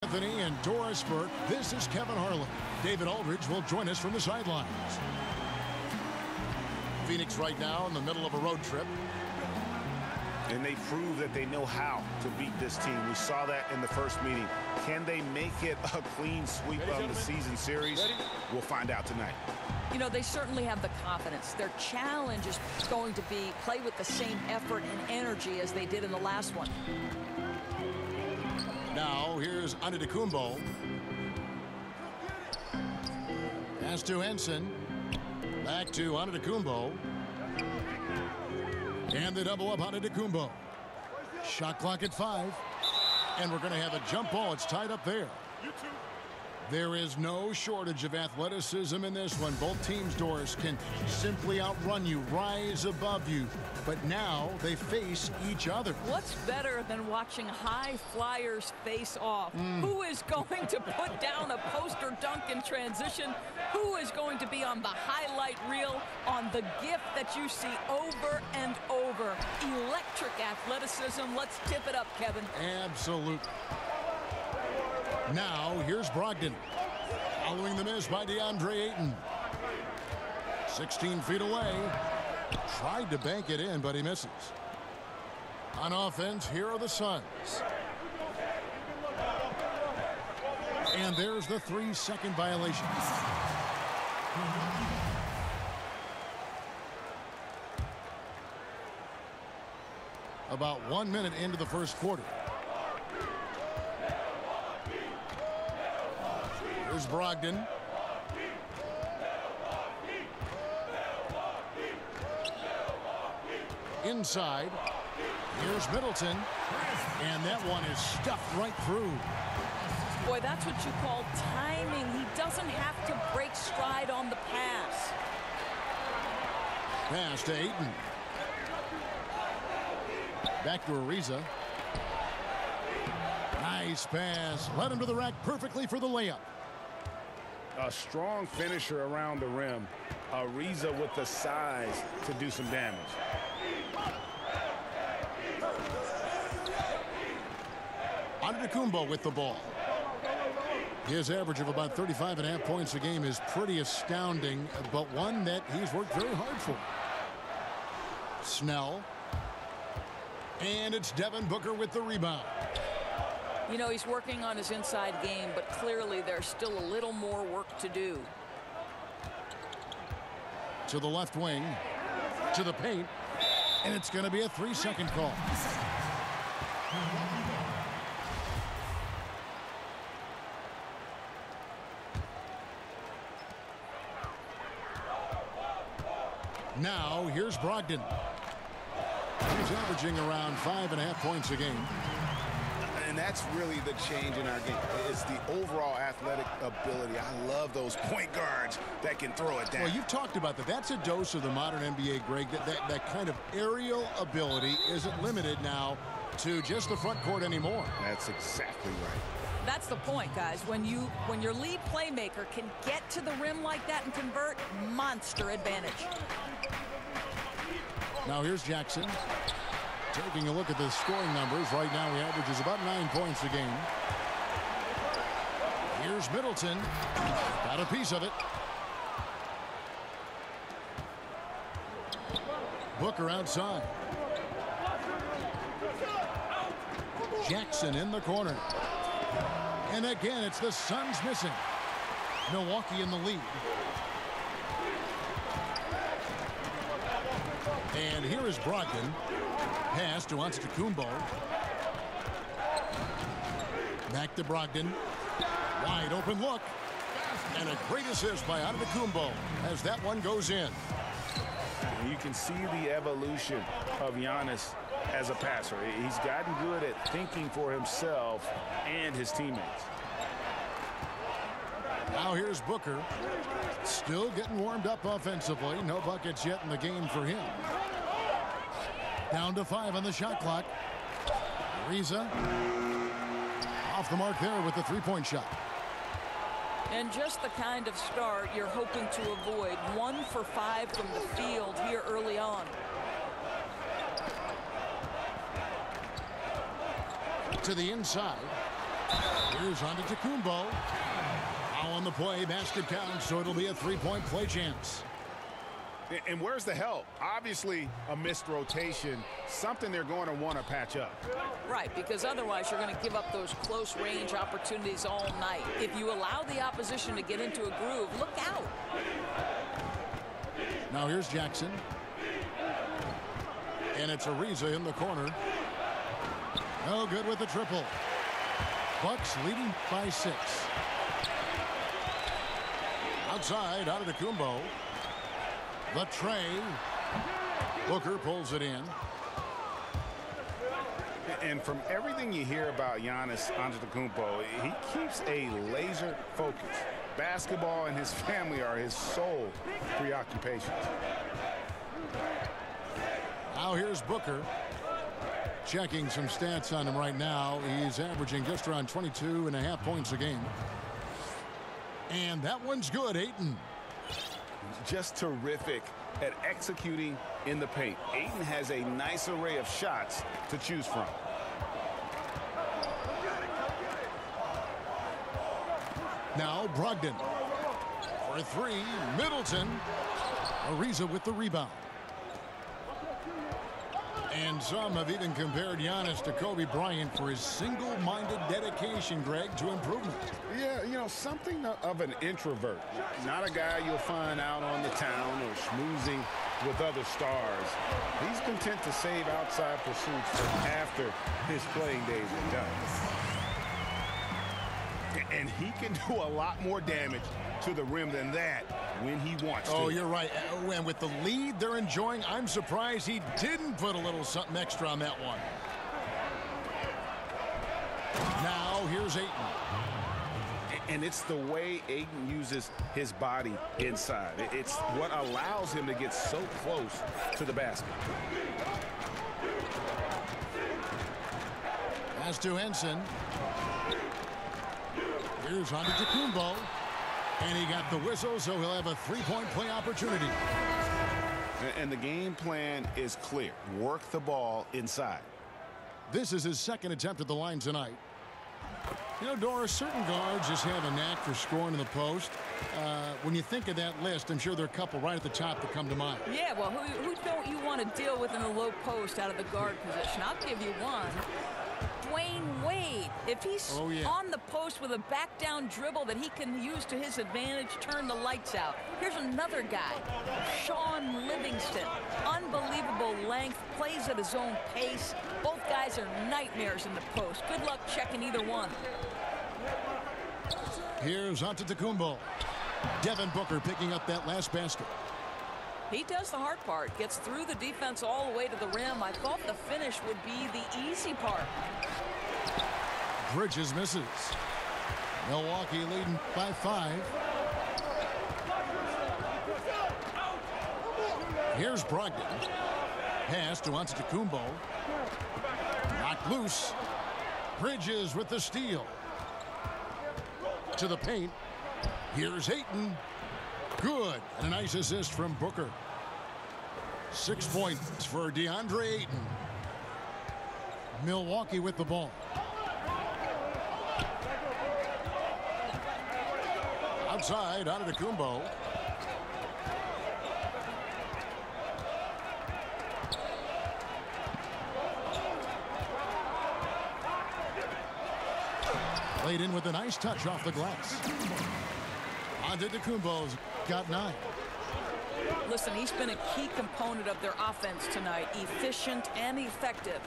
Anthony and Doris Burke. This is Kevin Harlan. David Aldridge will join us from the sidelines. Phoenix right now in the middle of a road trip. And they prove that they know how to beat this team. We saw that in the first meeting. Can they make it a clean sweep of the season series? We'll find out tonight. You know, they certainly have the confidence. Their challenge is going to be play with the same effort and energy as they did in the last one. Now, here's Antetokounmpo. Pass to Henson. Back to Antetokounmpo. And the double up Antetokounmpo. Shot clock at 5. And we're going to have a jump ball. It's tied up there. There is no shortage of athleticism in this one. Both teams, Doris, can simply outrun you, rise above you. But now they face each other. What's better than watching high flyers face off? Who is going to put down a poster dunk in transition? Who is going to be on the highlight reel on the gift that you see over and over? Electric athleticism. Let's tip it up, Kevin. Absolutely. Now, here's Brogdon. Following the miss by DeAndre Ayton. 16 feet away. Tried to bank it in, but he misses. On offense, here are the Suns. And there's the 3-second violation. About 1 minute into the first quarter. Here's Brogdon. Inside. Here's Middleton. And that one is stuffed right through. Boy, that's what you call timing. He doesn't have to break stride on the pass. Pass to Ayton. Back to Ariza. Nice pass. Led him to the rack perfectly for the layup. A strong finisher around the rim. Ariza with the size to do some damage. Antetokounmpo with the ball. His average of about 35.5 points a game is pretty astounding, but one that he's worked very hard for. Snell. And it's Devin Booker with the rebound. You know, he's working on his inside game, but clearly there's still a little more work to do. To the left wing. To the paint. And it's going to be a 3-second call. Now, here's Brogdon. He's averaging around 5.5 points a game. And that's really the change in our game. It's the overall athletic ability. I love those point guards that can throw it down. Well, you've talked about that. That's a dose of the modern NBA, Greg. That kind of aerial ability isn't limited now to just the front court anymore. That's exactly right. That's the point, guys. When your lead playmaker can get to the rim like that and convert, monster advantage. Now here's Jackson. Taking a look at the scoring numbers. Right now he averages about 9 points a game. Here's Middleton. Got a piece of it. Booker outside. Jackson in the corner. And again, it's the Suns missing. Milwaukee in the lead. And here is Brogdon. Pass to Antetokounmpo. Back to Brogdon. Wide open look. And a great assist by Antetokounmpo as that one goes in. You can see the evolution of Giannis as a passer. He's gotten good at thinking for himself and his teammates. Now here's Booker. Still getting warmed up offensively. No buckets yet in the game for him. Down to 5 on the shot clock. Ariza off the mark there with the three-point shot. And just the kind of start you're hoping to avoid. 1 for 5 from the field here early on. To the inside. Here's Antetokounmpo. Now on the play, basket count, so it'll be a three-point play chance. And where's the help? Obviously, a missed rotation, something they're going to want to patch up. Right, because otherwise you're going to give up those close-range opportunities all night. If you allow the opposition to get into a groove, look out. Now here's Jackson. And it's Ariza in the corner. No good with the triple. Bucks leading by 6. Outside, Antetokounmpo. The tray. Booker pulls it in. And from everything you hear about Giannis Antetokounmpo, he keeps a laser focus. Basketball and his family are his sole preoccupations. Now here's Booker. Checking some stats on him right now. He's averaging just around 22.5 points a game. And that one's good, Ayton. Just terrific at executing in the paint. Ayton has a nice array of shots to choose from. Now Brogdon for 3. Middleton. Ariza with the rebound. And some have even compared Giannis to Kobe Bryant for his single-minded dedication, Greg, to improvement. Yeah, you know, something of an introvert. Not a guy you'll find out on the town or schmoozing with other stars. He's content to save outside pursuits for after his playing days are done. And he can do a lot more damage to the rim than that when he wants to. Oh, you're right. And with the lead they're enjoying, I'm surprised he didn't put a little something extra on that one. Now here's Ayton. And it's the way Ayton uses his body inside. It's what allows him to get so close to the basket. Pass to Henson. Here's Antetokounmpo. And he got the whistle, so he'll have a three-point play opportunity. And the game plan is clear. Work the ball inside. This is his second attempt at the line tonight. You know, Doris, certain guards just have a knack for scoring in the post. When you think of that list, I'm sure there are a couple right at the top that come to mind. Yeah, well, who don't you want to deal with in a low post out of the guard position? I'll give you one. Dwayne Wade. If he's on the post with a back-down dribble that he can use to his advantage, turn the lights out. Here's another guy, Sean Livingston. Unbelievable length, plays at his own pace. Both guys are nightmares in the post. Good luck checking either one. Here's Antetokounmpo. Devin Booker picking up that last basket. He does the hard part, gets through the defense all the way to the rim. I thought the finish would be the easy part. Bridges misses. Milwaukee leading by 5. Here's Brogdon. Pass to Antetokounmpo. Knocked loose. Bridges with the steal. To the paint. Here's Ayton. Good. And a nice assist from Booker. 6 points for DeAndre Ayton. Milwaukee with the ball. Outside, Antetokounmpo. Laid in with a nice touch off the glass. Antetokounmpo's got 9. Listen, he's been a key component of their offense tonight. Efficient and effective.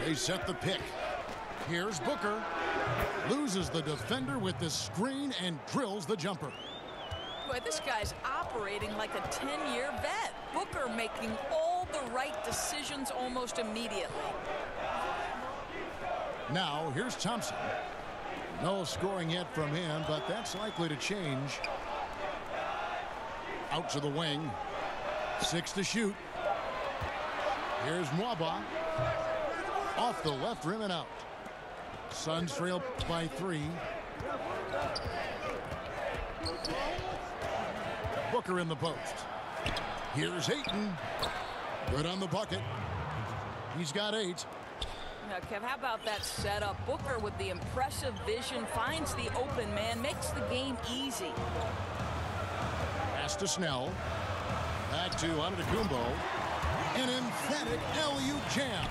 They set the pick. Here's Booker. Loses the defender with the screen and drills the jumper. Boy, this guy's operating like a 10-year vet. Booker making all the right decisions almost immediately. Now, here's Thompson. No scoring yet from him, but that's likely to change. Out to the wing. 6 to shoot. Here's Mwaba. Off the left rim and out. Suns trail by 3. Booker in the post. Here's Ayton. Good on the bucket. He's got 8. Now, Kev, how about that setup? Booker with the impressive vision finds the open man, makes the game easy. Pass to Snell. Back to Antetokounmpo. An emphatic alley-oop jam.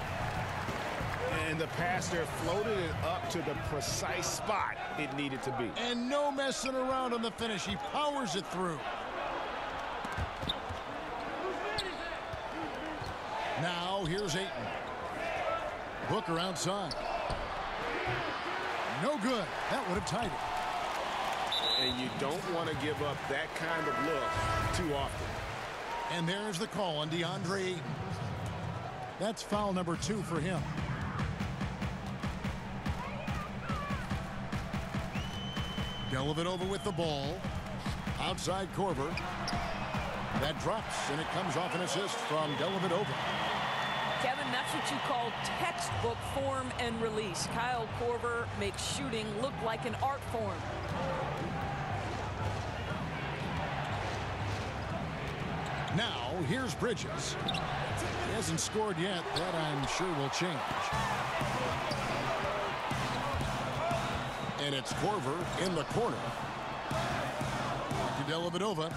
And the passer floated it up to the precise spot it needed to be. And no messing around on the finish. He powers it through. Now here's Ayton. Booker outside. No good. That would have tied it. And you don't want to give up that kind of look too often. And there's the call on DeAndre Ayton. That's foul number 2 for him. Dellavedova with the ball. Outside Korver. That drops, and it comes off an assist from Dellavedova. Kevin, that's what you call textbook form and release. Kyle Korver makes shooting look like an art form. Now, here's Bridges. He hasn't scored yet. That, I'm sure, will change. And it's Korver in the corner. To Dellavedova.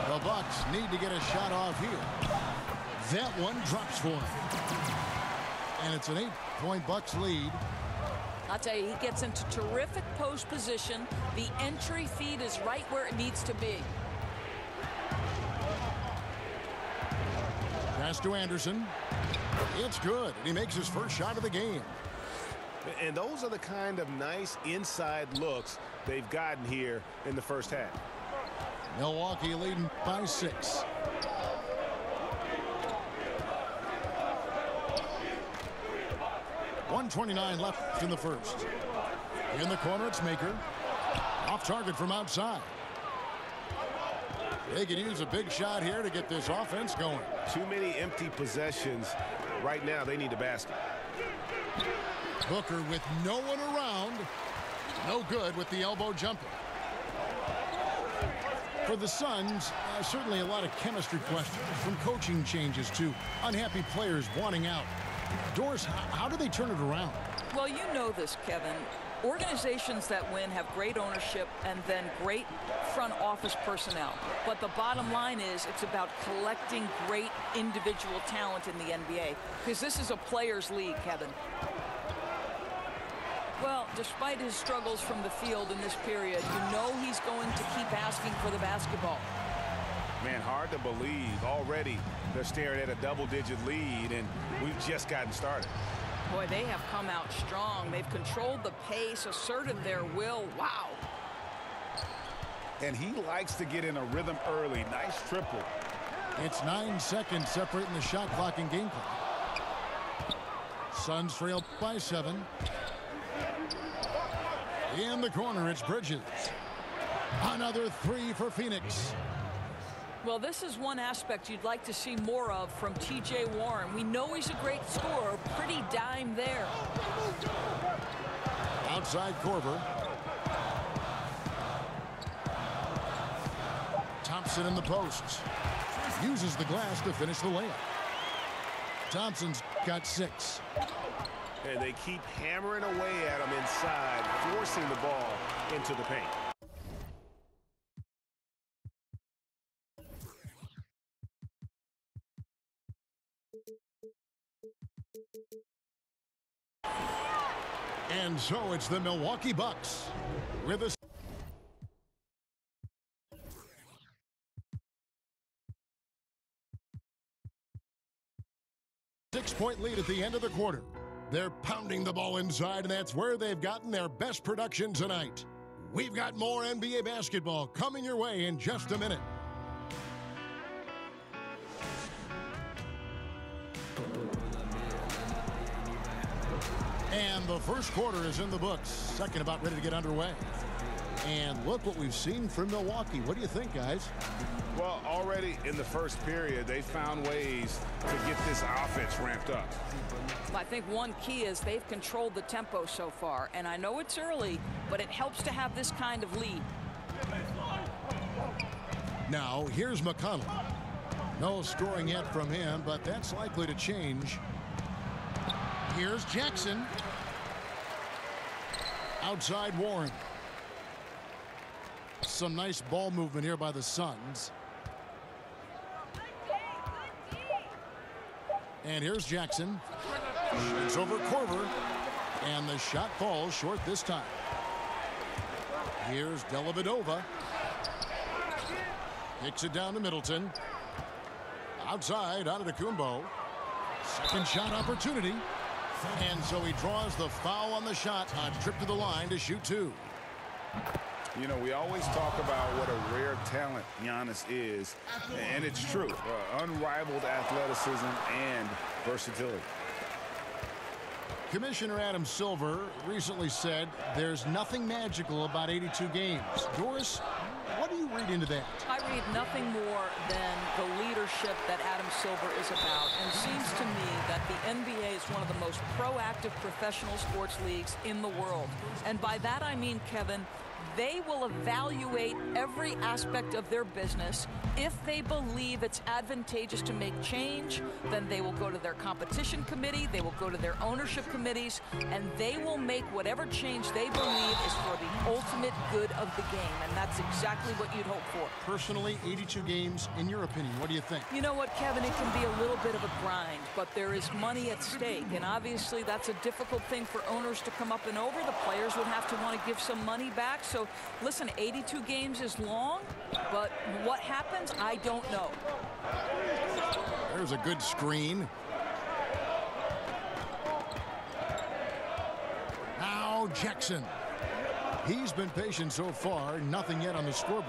The Bucks need to get a shot off here. That one drops for him. And it's an 8-point Bucks lead. I'll tell you, he gets into terrific post position. The entry feed is right where it needs to be. Pass to Anderson. It's good. And he makes his first shot of the game. And those are the kind of nice inside looks they've gotten here in the first half. Milwaukee leading by 6. .129 left in the first. In the corner, it's Maker. Off target from outside. They can use a big shot here to get this offense going. Too many empty possessions. Right now, they need a basket. Booker with no one around. No good with the elbow jumper. For the Suns, certainly a lot of chemistry questions, from coaching changes to unhappy players wanting out. Doris, how do they turn it around? Well, you know this, Kevin. Organizations that win have great ownership and then great front office personnel. But the bottom line is it's about collecting great individual talent in the NBA, because this is a players' league, Kevin. Well, despite his struggles from the field in this period, you know he's going to keep asking for the basketball. Man, hard to believe. Already they're staring at a double-digit lead, and we've just gotten started. Boy, they have come out strong. They've controlled the pace, asserted their will. Wow. And he likes to get in a rhythm early. Nice triple. It's 9 seconds separating the shot clock and game clock. Suns trail by 7. In the corner, it's Bridges. Another 3 for Phoenix. Well, this is one aspect you'd like to see more of from T.J. Warren. We know he's a great scorer. Pretty dime there. Outside Korver. Thompson in the posts. Uses the glass to finish the layup. Thompson's got 6. And they keep hammering away at him inside, forcing the ball into the paint. And so it's the Milwaukee Bucks with a 6-point lead at the end of the quarter. They're pounding the ball inside, and that's where they've gotten their best production tonight. We've got more NBA basketball coming your way in just a minute. And the first quarter is in the books. Second about ready to get underway. And look what we've seen from Milwaukee. What do you think, guys? Well, already in the first period, they found ways to get this offense ramped up. I think one key is they've controlled the tempo so far. And I know it's early, but it helps to have this kind of lead. Now, here's McConnell. No scoring yet from him, but that's likely to change. Here's Jackson. Outside Warren. Some nice ball movement here by the Suns. And here's Jackson. It's over Korver. And the shot falls short this time. Here's Dellavedova. Kicks it down to Middleton. Outside, Antetokounmpo. Second shot opportunity. And so he draws the foul on the shot. A trip to the line to shoot two. You know, we always talk about what a rare talent Giannis is, and it's true. Unrivaled athleticism and versatility. Commissioner Adam Silver recently said there's nothing magical about 82 games. Doris, what do you read into that? I read nothing more than the leadership that Adam Silver is about. And it seems to me that the NBA is one of the most proactive professional sports leagues in the world. And by that I mean, Kevin, they will evaluate every aspect of their business. If they believe it's advantageous to make change, then they will go to their competition committee, they will go to their ownership committees, and they will make whatever change they believe is for the ultimate good of the game. And that's exactly what you'd hope for. Personally, 82 games, in your opinion, what do you think? You know what, Kevin, it can be a little bit of a grind, but there is money at stake. And obviously that's a difficult thing for owners to come up and over. The players would have to want to give some money back. So listen, 82 games is long, but what happens, I don't know. There's a good screen. Now Jackson. He's been patient so far. Nothing yet on the scoreboard.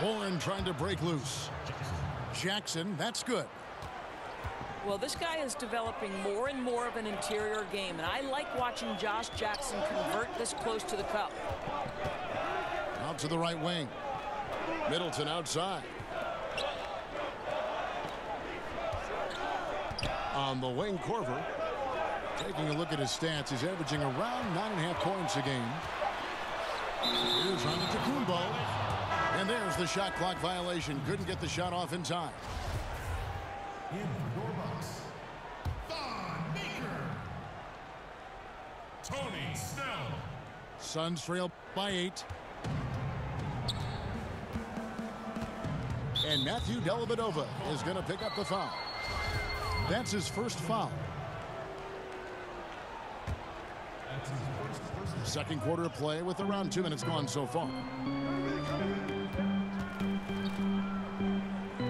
Warren trying to break loose. Jackson, that's good. Well, this guy is developing more and more of an interior game, and I like watching Josh Jackson convert this close to the cup. Out to the right wing. Middleton outside. On the wing, Korver. Taking a look at his stats, he's averaging around 9.5 points a game. Here's Antetokounmpo. And there's the shot clock violation. Couldn't get the shot off in time. Tony Snell. Suns trail by 8. And Matthew Dellavedova is going to pick up the foul. That's his first foul. Second quarter of play with around 2 minutes gone so far.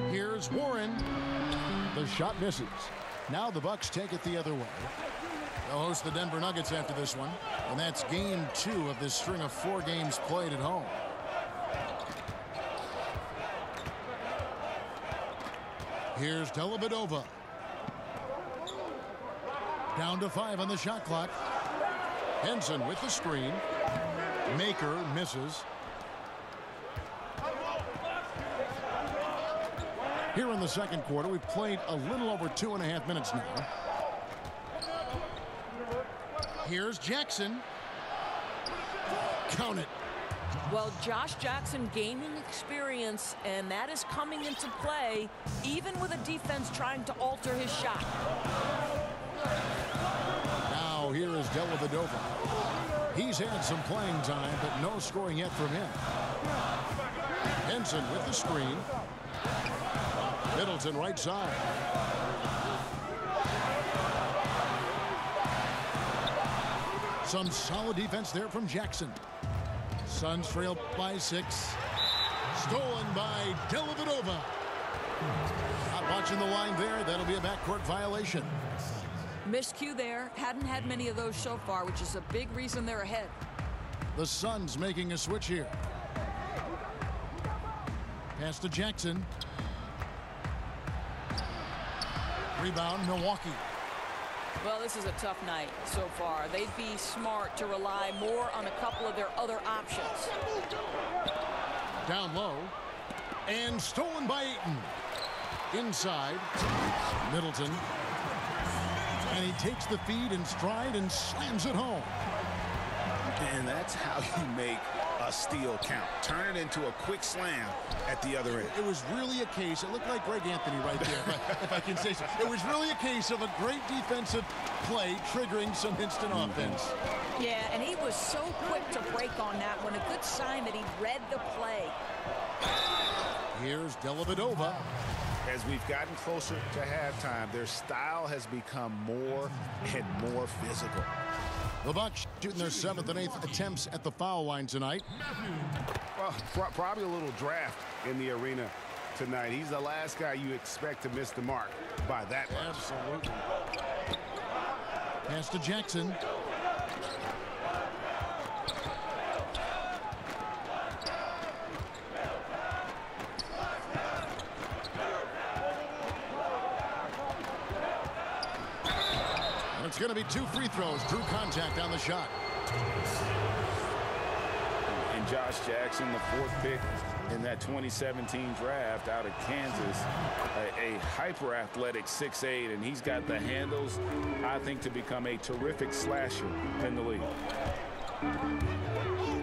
Here's Warren. The shot misses. Now the Bucks take it the other way. They'll host the Denver Nuggets after this one. And that's game 2 of this string of 4 games played at home. Here's Dellavedova. Down to 5 on the shot clock. Henson with the screen. Maker misses. Here in the second quarter, we've played a little over 2.5 minutes now. Here's Jackson. Count it. Well, Josh Jackson gaining experience, and that is coming into play, even with a defense trying to alter his shot. Now here is Dellavedova. He's had some playing time, but no scoring yet from him. Henson with the screen. Middleton right side. Some solid defense there from Jackson. Suns trail by 6. Stolen by Dellavedova. Not watching the line there. That'll be a backcourt violation. Miscue there. Hadn't had many of those so far, which is a big reason they're ahead. The Suns making a switch here. Pass to Jackson. Rebound, Milwaukee. Well, this is a tough night so far. They'd be smart to rely more on a couple of their other options. Down low. And stolen by Ayton. Inside. Middleton. And he takes the feed in stride and slams it home. And that's how you make a steal count. Turn it into a quick slam at the other end. It was really a case. It looked like Greg Anthony right there, if I can say so. It was really a case of a great defensive play triggering some instant offense. Yeah, and he was so quick to break on that one. A good sign that he read the play. Here's Dellavedova. As we've gotten closer to halftime, their style has become more and more physical. The Bucks shooting their 7th and 8th attempts at the foul line tonight. Well, probably a little draft in the arena tonight. He's the last guy you expect to miss the mark by that much. Absolutely. Pass to Jackson. It's going to be 2 free throws. Drew contact on the shot. And Josh Jackson, the 4th pick in that 2017 draft out of Kansas, a hyper-athletic 6'8", and he's got the handles, I think, to become a terrific slasher in the league.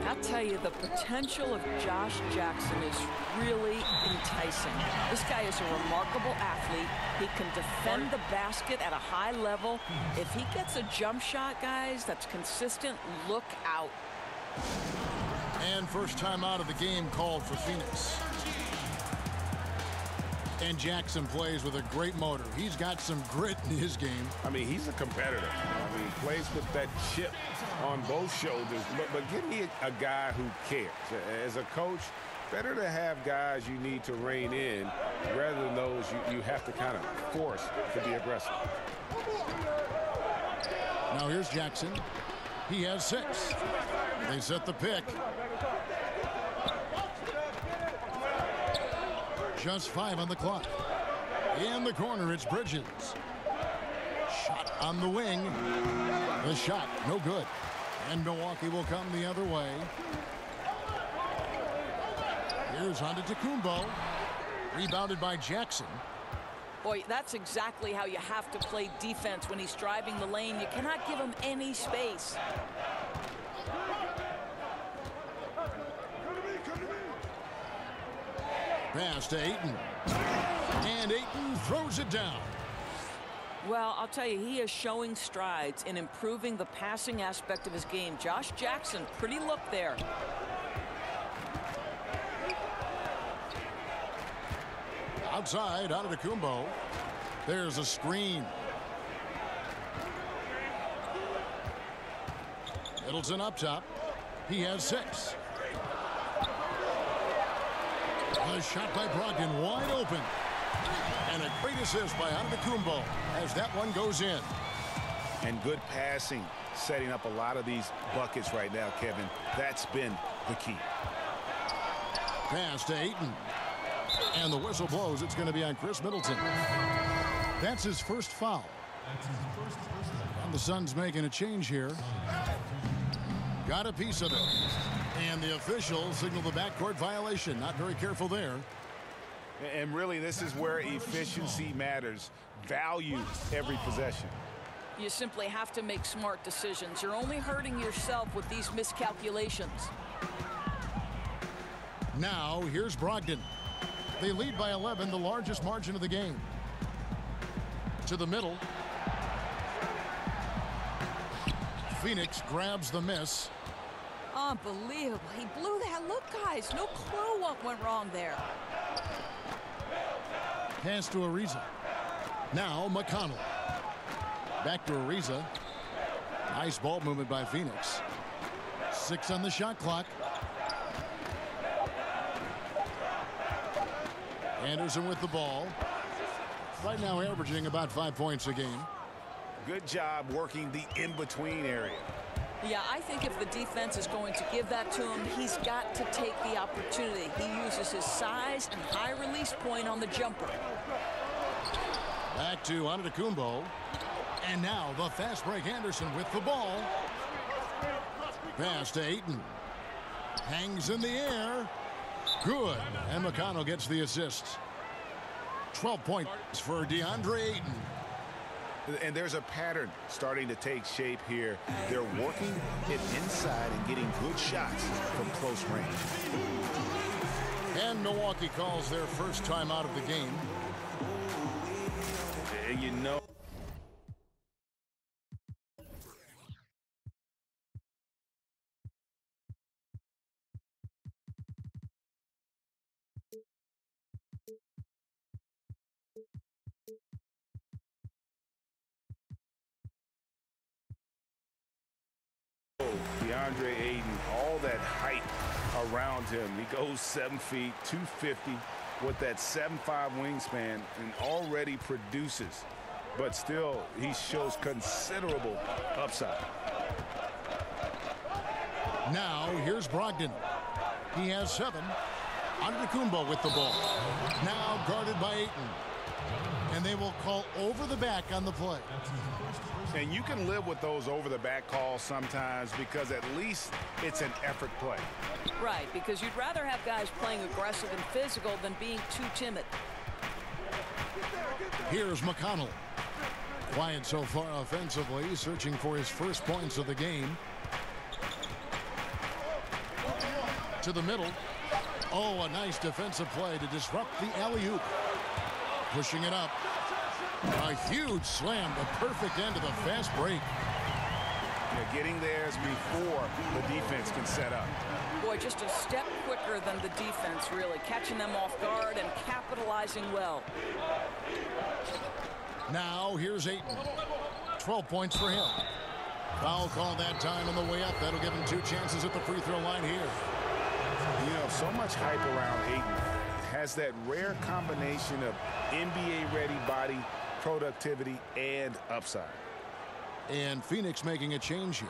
I'll tell you, the potential of Josh Jackson is really enticing. This guy is a remarkable athlete. He can defend the basket at a high level. If he gets a jump shot, guys, that's consistent, look out. And first time out of the game called for Phoenix. And Jackson plays with a great motor. He's got some grit in his game. I mean, he's a competitor. I mean, he plays with that chip on both shoulders. But give me a guy who cares. As a coach, better to have guys you need to rein in rather than those you have to kind of force to be aggressive. Now here's Jackson. He has 6. They set the pick. Just 5 on the clock. In the corner, it's Bridges. Shot on the wing. The shot, no good. And Milwaukee will come the other way. Here's Antetokounmpo. Rebounded by Jackson. Boy, that's exactly how you have to play defense when he's driving the lane. You cannot give him any space. Pass to Ayton. And Ayton throws it down. Well, I'll tell you, he is showing strides in improving the passing aspect of his game. Josh Jackson, pretty look there. Outside, Antetokounmpo. There's a screen. Middleton up top. He has 6. A shot by Brogdon, wide open. And a great assist by Antetokounmpo as that one goes in. And good passing, setting up a lot of these buckets right now, Kevin. That's been the key. Pass to Ayton. And the whistle blows. It's going to be on Chris Middleton. That's his first foul. And the Suns making a change here. Got a piece of it. And the official signaled the backcourt violation. Not very careful there. And really, this is where efficiency matters. Value every possession. You simply have to make smart decisions. You're only hurting yourself with these miscalculations. Now, here's Brogdon. They lead by 11, the largest margin of the game. To the middle. Phoenix grabs the miss. Unbelievable. He blew that. Look, guys, no clue what went wrong there. Pass to Ariza. Now McConnell. Back to Ariza. Nice ball movement by Phoenix. 6 on the shot clock. Anderson with the ball. Right now averaging about 5 points a game. Good job working the in-between area. Yeah, I think if the defense is going to give that to him, he's got to take the opportunity. He uses his size and high release point on the jumper. Back to Antetokounmpo. And now the fast break Anderson with the ball. Pass to Ayton. Hangs in the air. Good. And McConnell gets the assist. 12 points for DeAndre Ayton. And there's a pattern starting to take shape here. They're working it inside and getting good shots from close range. And Milwaukee calls their first time out of the game. And you know, DeAndre Ayton, all that height around him. He goes 7 feet, 250 with that 7'5" wingspan and already produces. But still, he shows considerable upside. Now, here's Brogdon. He has 7. Antetokounmpo with the ball. Now guarded by Ayton. And they will call over the back on the play. And you can live with those over-the-back calls sometimes because at least it's an effort play. Right, because you'd rather have guys playing aggressive and physical than being too timid. Here's McConnell. Quiet so far offensively, searching for his first points of the game. To the middle. Oh, a nice defensive play to disrupt the alley-oop. Pushing it up. A huge slam, the perfect end of the fast break. Yeah, getting theirs before the defense can set up. Boy, just a step quicker than the defense, really. Catching them off guard and capitalizing well. Now, here's Ayton. 12 points for him. Foul call that time on the way up. That'll give him 2 chances at the free throw line here. You know, so much hype around Ayton. Has that rare combination of NBA-ready body, productivity, and upside. And Phoenix making a change here.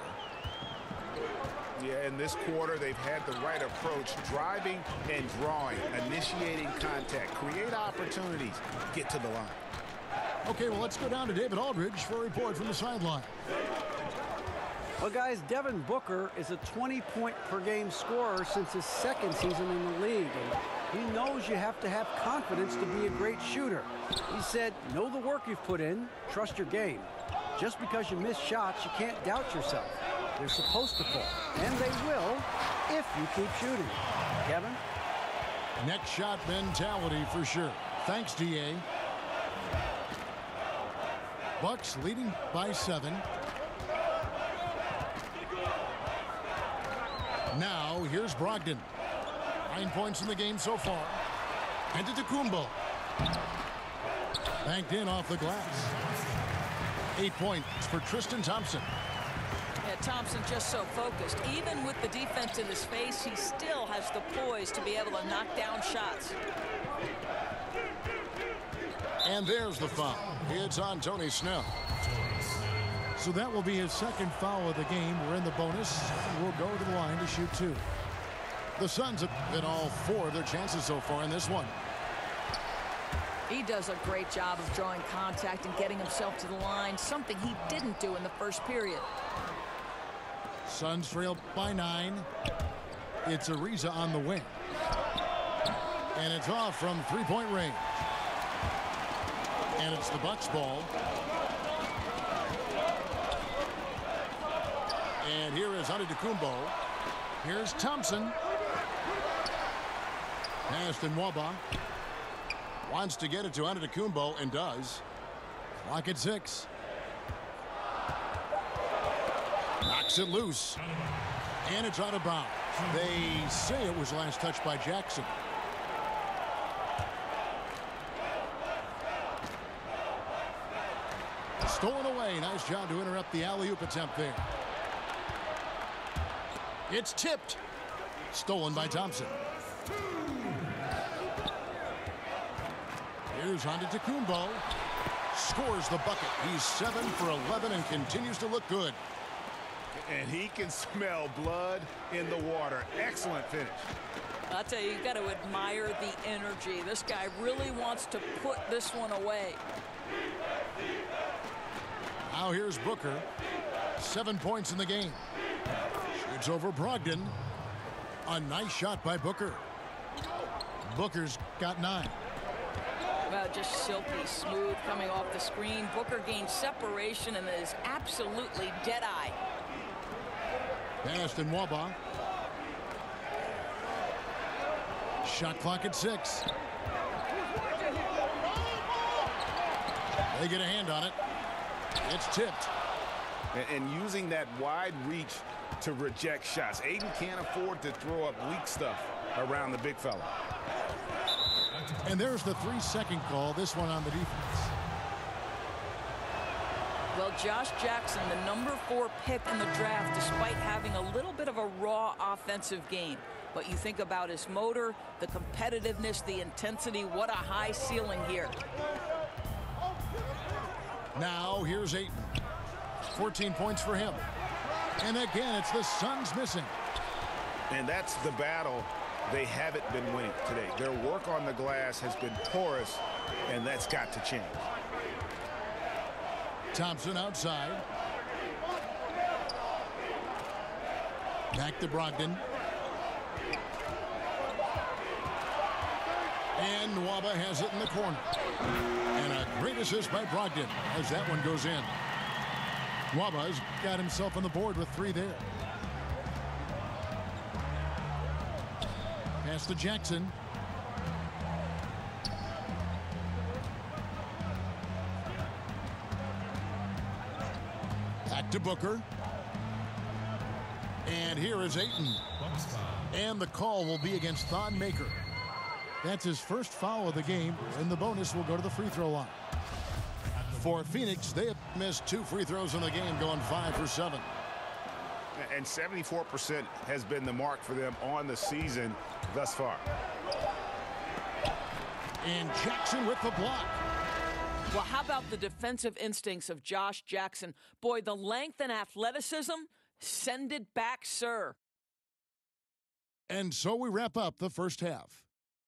Yeah, in this quarter, they've had the right approach, driving and drawing, initiating contact, create opportunities, get to the line. Okay, well, let's go down to David Aldridge for a report from the sideline. Well, guys, Devin Booker is a 20-point-per-game scorer since his 2nd season in the league. And he knows you have to have confidence to be a great shooter. He said, know the work you've put in, trust your game. Just because you miss shots, you can't doubt yourself. They're supposed to fall, and they will if you keep shooting. Kevin? Next shot mentality for sure. Thanks, D.A. Bucks leading by 7. Now, here's Brogdon. 9 points in the game so far. Antetokounmpo. Banked in off the glass. 8 points for Tristan Thompson. Yeah, Thompson just so focused. Even with the defense in his face, he still has the poise to be able to knock down shots. And there's the foul. It's on Tony Snell. So that will be his 2nd foul of the game. We're in the bonus. We'll go to the line to shoot 2. The Suns have been all 4 of their chances so far in this one. He does a great job of drawing contact and getting himself to the line, something he didn't do in the first period. Suns trail by 9. It's Ariza on the wing. And it's off from 3-point range. And it's the Bucks ball. And here is Antetokounmpo. Here's Thompson. Pass to Nwaba. Wants to get it to Antetokounmpo and does. Clock at 6. Knocks it loose. And it's out of bounds. They say it was last touched by Jackson. Stolen away. Nice job to interrupt the alley-oop attempt there. It's tipped. Stolen by Thompson. Here's Antetokounmpo. Scores the bucket. He's 7 for 11 and continues to look good. And he can smell blood in the water. Excellent finish. I'll tell you, you got to admire the energy. This guy really wants to put this one away. Now here's Booker. 7 points in the game. Shoots over Brogdon. A nice shot by Booker. Booker's got 9. Well, just silky smooth coming off the screen. Booker gains separation and is absolutely dead-eye. Passed in Waba. Shot clock at 6. They get a hand on it. It's tipped. And using that wide reach to reject shots. Ayton can't afford to throw up weak stuff around the big fella. And there's the 3-second call, this one on the defense. Well, Josh Jackson, the number 4 pick in the draft, despite having a little bit of a raw offensive game. But you think about his motor, the competitiveness, the intensity, what a high ceiling here. Now here's Ayton. 14 points for him. And again, it's the Suns missing. And that's the battle they haven't been winning today. Their work on the glass has been porous, and that's got to change. Thompson outside. Back to Brogdon. And Nwaba has it in the corner. And a great assist by Brogdon as that one goes in. Nwaba's got himself on the board with 3 there. Pass to Jackson. Back to Booker. And here is Ayton. And the call will be against Thon Maker. That's his first foul of the game, and the bonus will go to the free throw line. For Phoenix, they have missed 2 free throws in the game, going 5 for 7. And 74% has been the mark for them on the season thus far. And Jackson with the block. Well, how about the defensive instincts of Josh Jackson? Boy, the length and athleticism, send it back, sir. And so we wrap up the first half.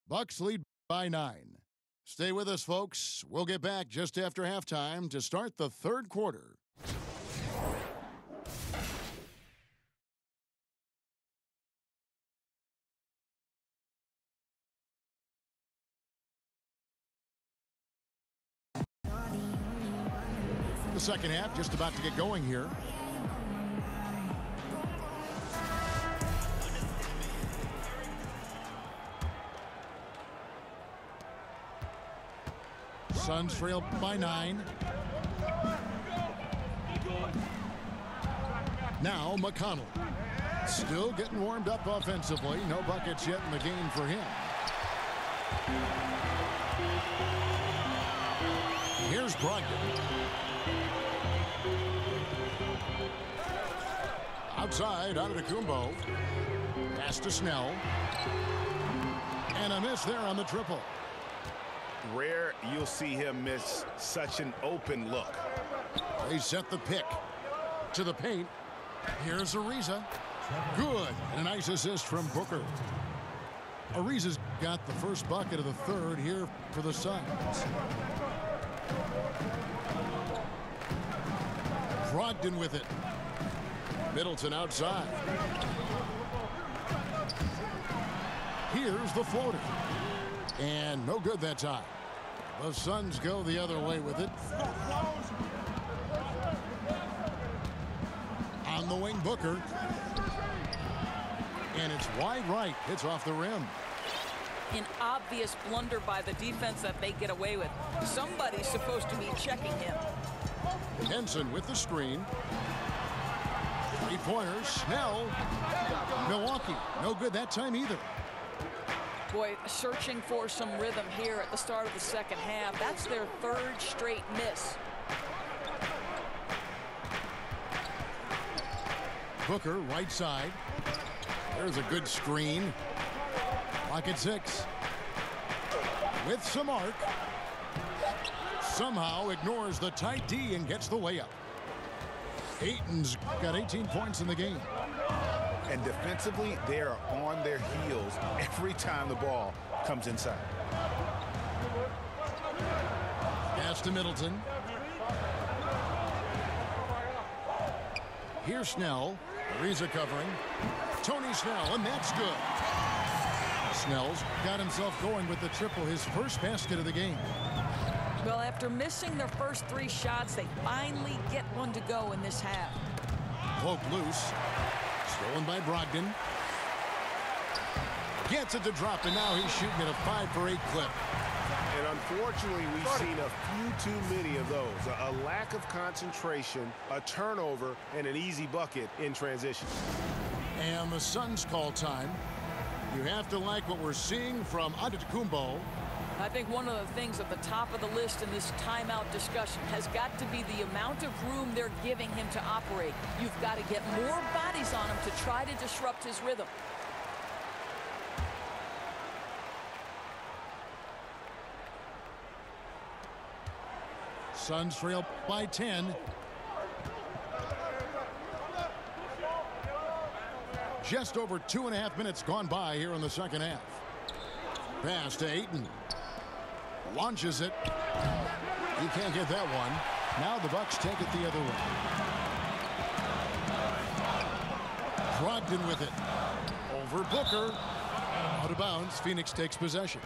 Bucks lead by 9. Stay with us, folks. We'll get back just after halftime to start the third quarter. The second half just about to get going here. Suns trail by 9. Now McConnell. Still getting warmed up offensively. No buckets yet in the game for him. Here's Brogdon. Outside, Antetokounmpo. Pass to Snell. And a miss there on the triple. Rare you'll see him miss such an open look. They set the pick to the paint. Here's Ariza. Good. And a nice assist from Booker. Ariza's got the first bucket of the third here for the Suns. Brogdon with it. Middleton outside. Here's the floater. And no good that time. The Suns go the other way with it. On the wing, Booker. And it's wide right. Hits off the rim. An obvious blunder by the defense that they get away with. Somebody's supposed to be checking him. Henson with the screen. 3-pointers. Snell. Milwaukee. No good that time either. Boy, searching for some rhythm here at the start of the second half. That's their third straight miss. Booker, right side. There's a good screen. Clock at 6. With some arc. Somehow ignores the tight D and gets the layup. Ayton's got 18 points in the game. And defensively, they are on their heels every time the ball comes inside. Pass to Middleton. Here's Snell. Ariza covering. Tony Snell, and that's good. Snell's got himself going with the triple, his first basket of the game. Well, after missing their first 3 shots, they finally get one to go in this half. Poked loose. Stolen by Brogdon. Gets it to drop, and now he's shooting at a 5 for 8 clip. And unfortunately, we've seen a few too many of those. A lack of concentration, a turnover, and an easy bucket in transition. And the Suns call time. You have to like what we're seeing from Antetokounmpo. I think one of the things at the top of the list in this timeout discussion has got to be the amount of room they're giving him to operate. You've got to get more bodies on him to try to disrupt his rhythm. Suns trail by 10. Just over 2.5 minutes gone by here in the second half. Pass to Ayton. Launches it. He can't get that one. Now the Bucks take it the other way. Brogdon with it. Over Booker. Out of bounds. Phoenix takes possession.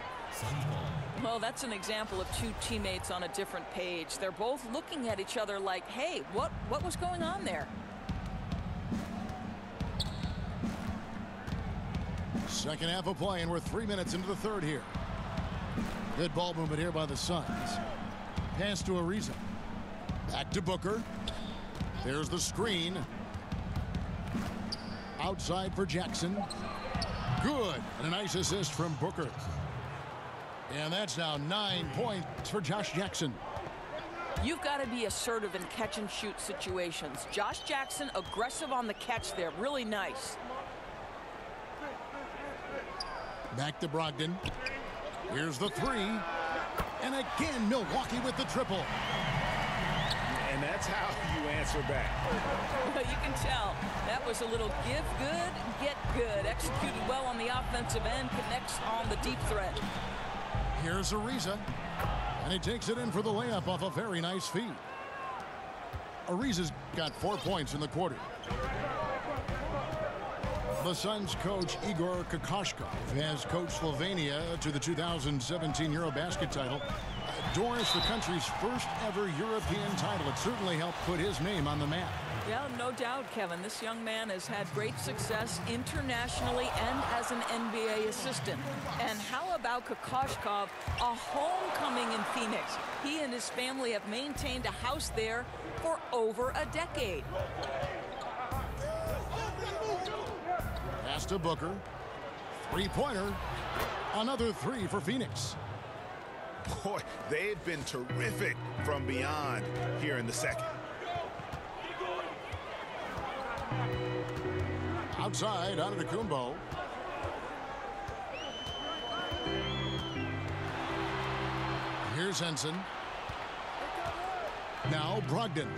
Well, that's an example of 2 teammates on a different page. They're both looking at each other like, hey, what was going on there? Second half of play, and we're 3 minutes into the third here. Good ball movement here by the Suns. Pass to Ariza. Back to Booker. There's the screen. Outside for Jackson. Good. And a nice assist from Booker. And that's now 9 points for Josh Jackson. You've got to be assertive in catch-and-shoot situations. Josh Jackson, aggressive on the catch there. Really nice. Back to Brogdon. Here's the 3. And again, Milwaukee with the triple. And that's how you answer back. Well, you can tell. That was a little give good, get good. Executed well on the offensive end, connects on the deep threat. Here's Ariza. And he takes it in for the layup off a very nice feed. Ariza's got 4 points in the quarter. The Suns coach Igor Kokoshkov has coached Slovenia to the 2017 Eurobasket title. Doris, the country's first ever European title. It certainly helped put his name on the map. Yeah, no doubt, Kevin. This young man has had great success internationally and as an NBA assistant. And how about Kokoshkov, a homecoming in Phoenix? He and his family have maintained a house there for over a decade. Pass to Booker. 3-pointer. Another 3 for Phoenix. Boy, they've been terrific from beyond here in the second. Outside, Antetokounmpo. Here's Henson. Now Brogdon.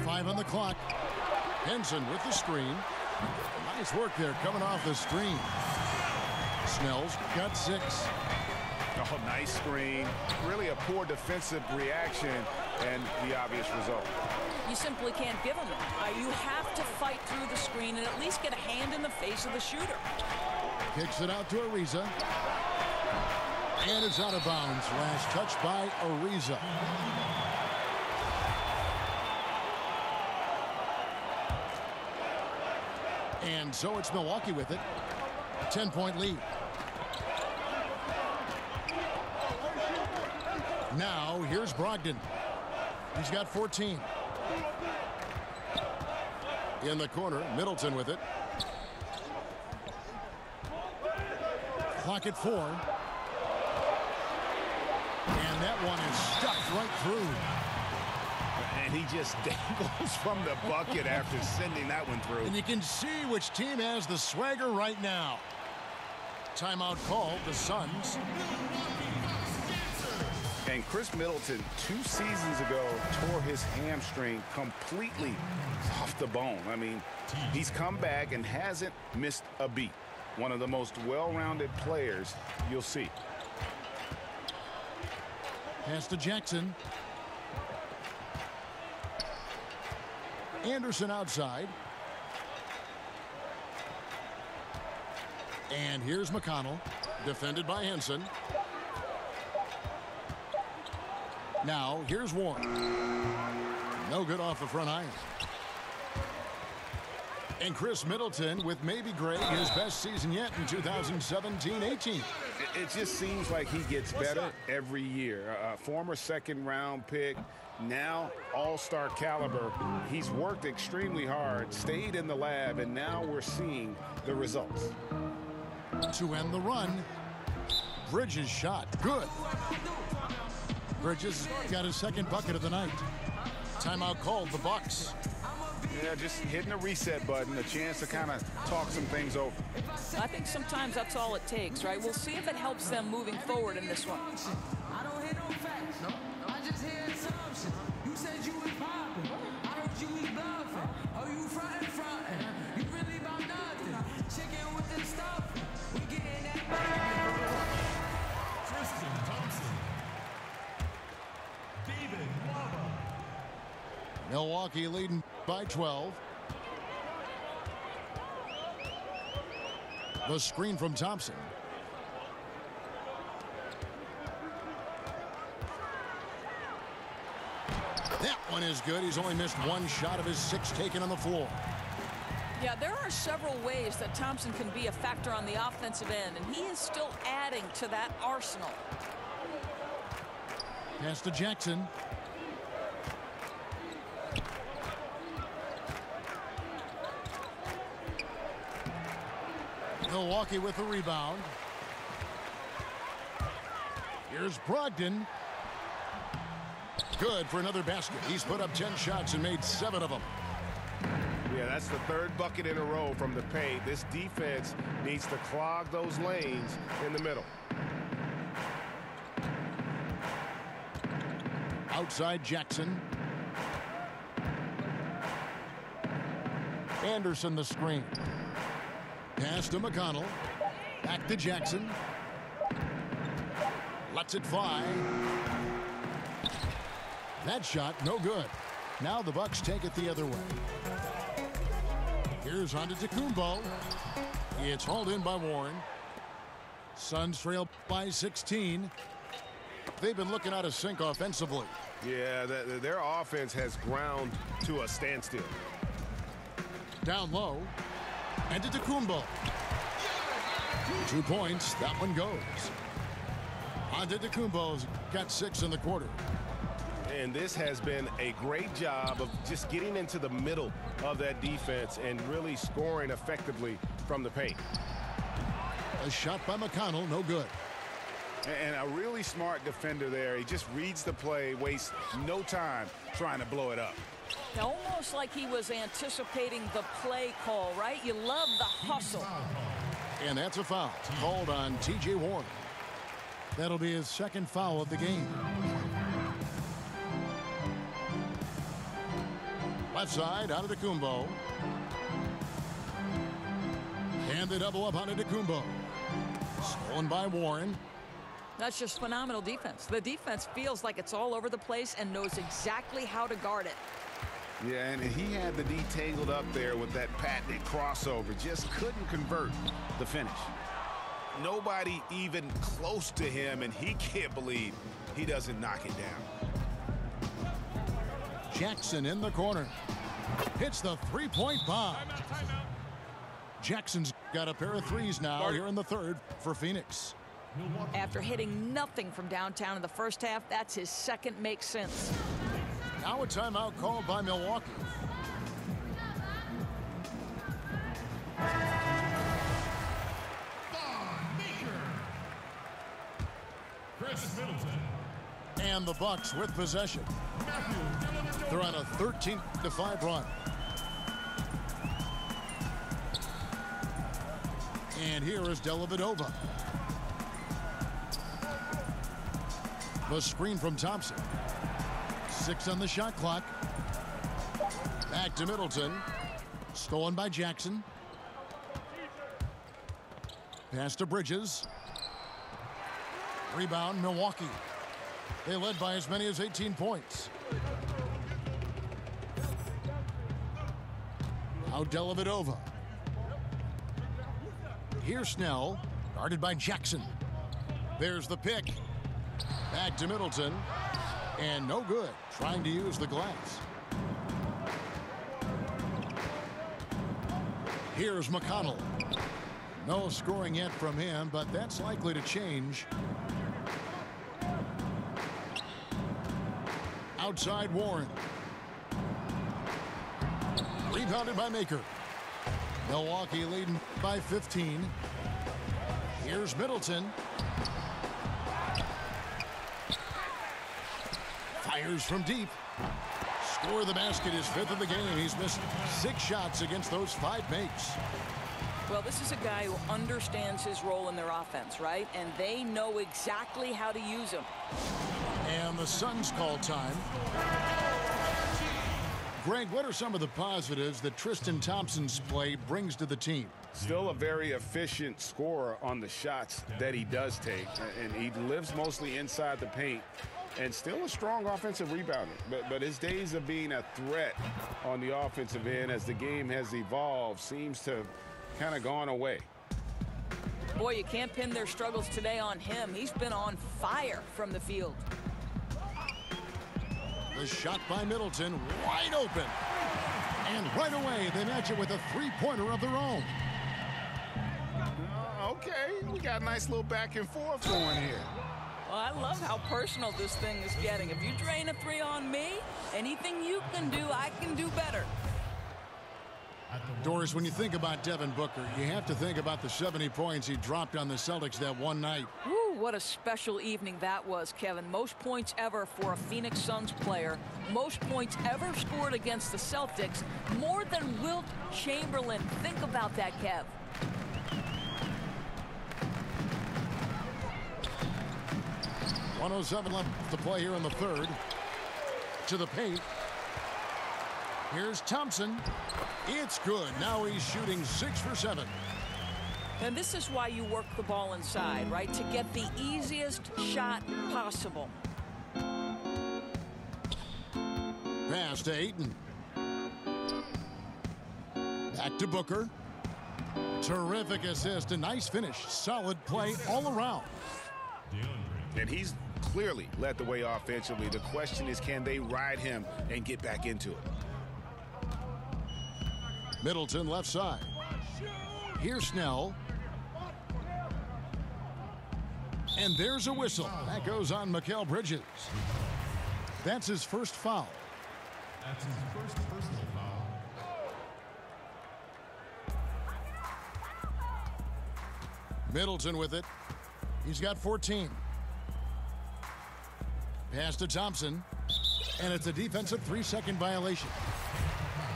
5 on the clock. Henson with the screen. Nice work there coming off the screen. Snell's got 6. Oh, nice screen. Really a poor defensive reaction and the obvious result. You simply can't give him it. You have to fight through the screen and at least get a hand in the face of the shooter. Kicks it out to Ariza. And it's out of bounds. Last touch by Ariza. And so it's Milwaukee with it. A 10-point lead. Now here's Brogdon. He's got 14. In the corner, Middleton with it. Clock at 4. And that one is stuffed right through. And he just dangles from the bucket after sending that one through. And you can see which team has the swagger right now. Timeout called, the Suns. And Chris Middleton, 2 seasons ago, tore his hamstring completely off the bone. I mean, he's come back and hasn't missed a beat. One of the most well-rounded players you'll see. Pass to Jackson. Anderson outside. And here's McConnell, defended by Henson. Now, here's Warren. No good off the front iron. And Chris Middleton with maybe, Greg, his best season yet in 2017-18. It just seems like he gets better every year. Former second-round pick, now all-star caliber. He's worked extremely hard, stayed in the lab, and now we're seeing the results. To end the run, Bridges shot. Good. Bridges got his second bucket of the night. Timeout called, the Bucks. Yeah, just hitting a reset button, a chance to kind of talk some things over. I think sometimes that's all it takes, right? We'll see if it helps them moving forward in this one. I don't hear no facts. No. I just hear assumptions. You said you was popping. I heard you was bluffing. Oh, you frontin'. You really about nothing. Chicken with this stuff. We getting that Tristan Thompson. David Waba. Milwaukee leading by 12. The screen from Thompson. That one is good. He's only missed one shot of his 6 taken on the floor. Yeah, there are several ways that Thompson can be a factor on the offensive end, and he is still adding to that arsenal. Pass to Jackson. Milwaukee with the rebound. Here's Brogdon. Good for another basket. He's put up 10 shots and made 7 of them. Yeah, that's the 3rd bucket in a row from the paint. This defense needs to clog those lanes in the middle. Outside Jackson. Anderson the screen. Pass to McConnell. Back to Jackson. Lets it fly. That shot no good. Now the Bucks take it the other way. Here's Antetokounmpo. It's hauled in by Warren. Suns trail by 16. They've been looking out of sync offensively. Yeah, their offense has ground to a standstill. Down low. Antetokounmpo. 2 points. That one goes. Antetokounmpo's got 6 in the quarter. And this has been a great job of just getting into the middle of that defense and really scoring effectively from the paint. A shot by McConnell, no good. And a really smart defender there. He just reads the play, wastes no time trying to blow it up. Almost like he was anticipating the play call, right? You love the hustle. And that's a foul called on T.J. Warren. That'll be his 2nd foul of the game. Left side, Antetokounmpo. And they double up Antetokounmpo. Stolen by Warren. That's just phenomenal defense. The defense feels like it's all over the place and knows exactly how to guard it. Yeah, and he had the D tangled up there with that patented crossover. Just couldn't convert the finish. Nobody even close to him, and he can't believe he doesn't knock it down. Jackson in the corner. Hits the 3-point bomb. Jackson's got a pair of threes now here in the 3rd for Phoenix. After hitting nothing from downtown in the first half, that's his 2nd make since. Now a timeout called by Milwaukee. Chris Middleton. And the Bucks with possession. They're on a 13-5 run. And here is Dellavedova. The screen from Thompson. 6 on the shot clock. Back to Middleton. Stolen by Jackson. Pass to Bridges. Rebound, Milwaukee. They led by as many as 18 points. Now Dellavedova. Here's Snell, guarded by Jackson. There's the pick. Back to Middleton. And no good, trying to use the glass. Here's McConnell. No scoring yet from him, but that's likely to change. Outside Warren. Rebounded by Maker. Milwaukee leading by 15. Here's Middleton. Fires from deep. Score the basket, his 5th of the game. He's missed 6 shots against those 5 makes. Well, this is a guy who understands his role in their offense, right? And they know exactly how to use him. And the Suns call time. Greg, what are some of the positives that Tristan Thompson's play brings to the team? Still a very efficient scorer on the shots that he does take. And he lives mostly inside the paint. And still a strong offensive rebounder. But his days of being a threat on the offensive end as the game has evolved seems to have kind of gone away. Boy, you can't pin their struggles today on him. He's been on fire from the field. The shot by Middleton, wide open. And right away, they match it with a 3-pointer of their own. Okay, we got a nice little back and forth going here. Well, I love how personal this thing is getting. If you drain a 3 on me, anything you can do, I can do better. Doris, when you think about Devin Booker, you have to think about the 70 points he dropped on the Celtics that one night. Woo, what a special evening that was, Kevin. Most points ever for a Phoenix Suns player. Most points ever scored against the Celtics. More than Wilt Chamberlain. Think about that, Kev. .107 left to play here in the 3rd. To the paint. Here's Thompson. It's good. Now he's shooting 6 for 7. And this is why you work the ball inside, right? To get the easiest shot possible. Pass to Ayton. Back to Booker. Terrific assist. A nice finish. Solid play all around. And he's clearly led the way offensively. The question is, can they ride him and get back into it? Middleton left side. Here's Snell. And there's a whistle. That goes on Mikal Bridges. That's his first foul. That's his first personal foul. Middleton with it. He's got 14. Pass to Thompson. And it's a defensive 3-second violation.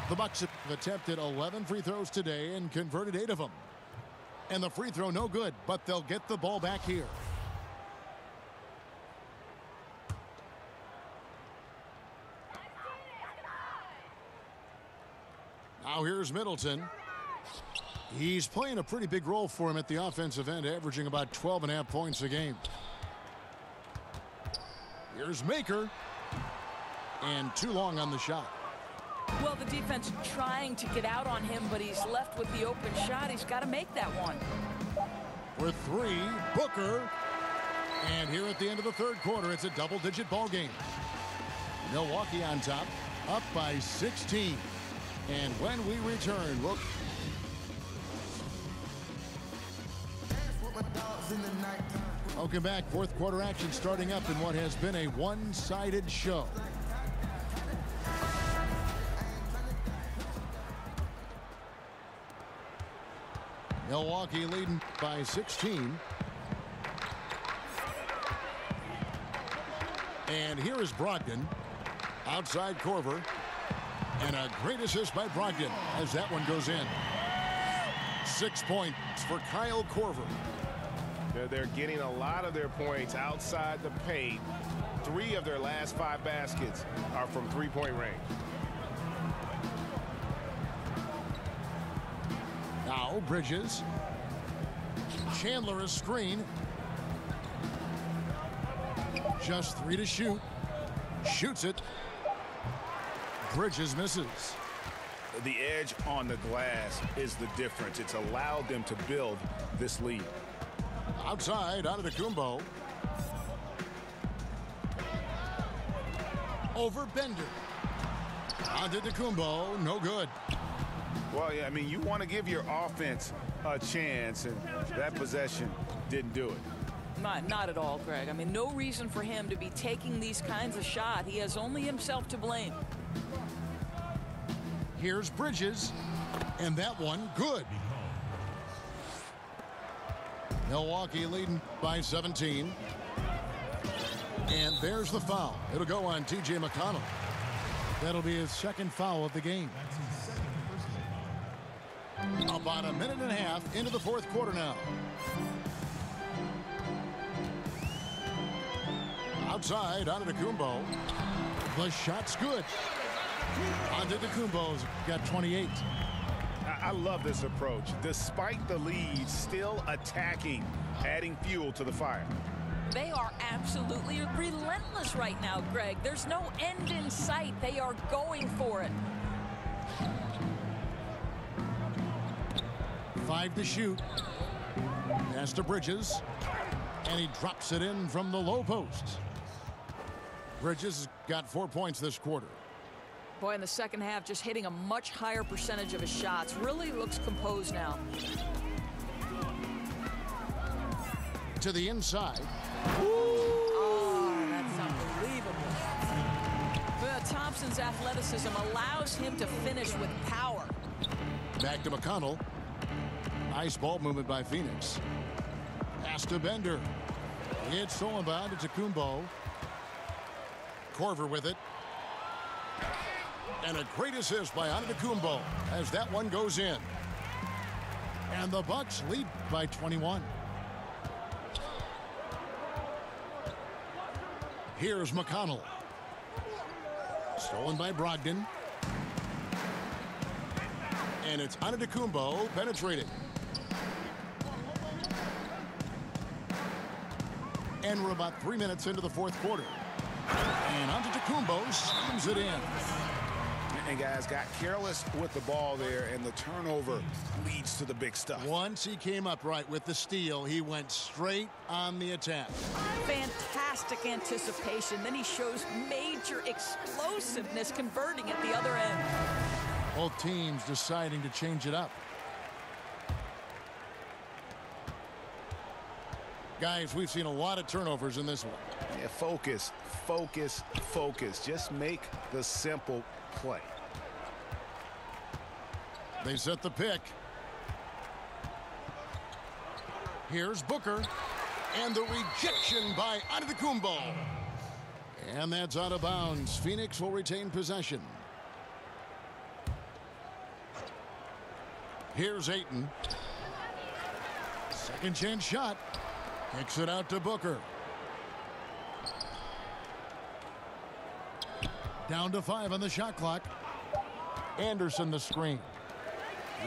The Bucks have attempted 11 free throws today and converted 8 of them. And the free throw no good, but they'll get the ball back here. Now here's Middleton. He's playing a pretty big role for him at the offensive end, averaging about 12.5 points a game. Here's Maker. And too long on the shot. Well, the defense trying to get out on him, but he's left with the open shot. He's got to make that one. For 3, Booker. And here at the end of the 3rd quarter, it's a double-digit ball game. Milwaukee on top, up by 16. And when we return, we'll... Welcome back. 4th quarter action starting up in what has been a one-sided show. Milwaukee leading by 16. And here is Brogdon. Outside Korver. And a great assist by Brogdon as that one goes in. 6 points for Kyle Korver. They're getting a lot of their points outside the paint. 3 of their last 5 baskets are from 3-point range. Now Bridges. Chandler is screen. Just 3 to shoot. Shoots it. Bridges misses. The edge on the glass is the difference. It's allowed them to build this lead. Outside, Antetokounmpo. Over Bender. Antetokounmpo, no good. Well, yeah, I mean, you want to give your offense a chance, and that possession didn't do it. Not at all, Greg. I mean, no reason for him to be taking these kinds of shots. He has only himself to blame. Here's Bridges, and that one good. Milwaukee leading by 17. And there's the foul. It'll go on T.J. McConnell. That'll be his second foul of the game. About a minute and a half into the fourth quarter now. Outside, Antetokounmpo. The shot's good. Antetokounmpo's got 28. I love this approach. Despite the lead, still attacking, adding fuel to the fire. They are absolutely relentless right now, Greg. There's no end in sight. They are going for it. 5 to shoot. Pass to Bridges. And he drops it in from the low post. Bridges has got 4 points this quarter. Boy, in the second half, just hitting a much higher percentage of his shots. Really looks composed now. To the inside. Oh, that's unbelievable. But Thompson's athleticism allows him to finish with power. Back to McConnell. Nice ball movement by Phoenix. Pass to Bender. It's stolen by Antetokounmpo. Korver with it. And a great assist by Antetokounmpo as that one goes in. And the Bucks lead by 21. Here's McConnell. Stolen by Brogdon. And it's Antetokounmpo penetrating. And we're about 3 minutes into the fourth quarter. And Antetokounmpo slams it in. And guys got careless with the ball there, and the turnover leads to the big stuff. Once he came up right with the steal, he went straight on the attack. Fantastic anticipation. Then he shows major explosiveness converting at the other end. Both teams deciding to change it up. Guys, we've seen a lot of turnovers in this one. Yeah, focus, focus, focus. Just make the simple play. They set the pick. Here's Booker. And the rejection by Antetokounmpo. And that's out of bounds. Phoenix will retain possession. Here's Ayton. Second chance shot. Kicks it out to Booker. Down to 5 on the shot clock. Anderson the screen.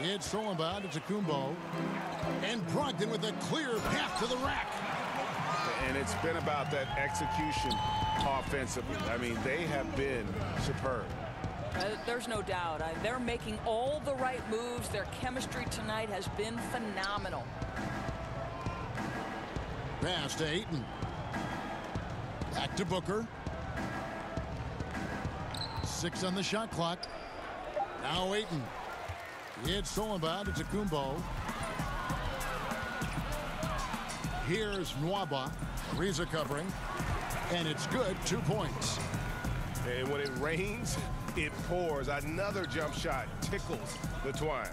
It's stolen by Antetokounmpo. And Brogdon with a clear path to the rack. And it's been about that execution offensively. I mean, they have been superb. There's no doubt. They're making all the right moves. Their chemistry tonight has been phenomenal. Pass to Ayton. Back to Booker. 6 on the shot clock. Now Ayton. It's stolen by Antetokounmpo. Here's Nwaba. Reza covering. And it's good. 2 points. And when it rains, it pours. Another jump shot tickles the twine.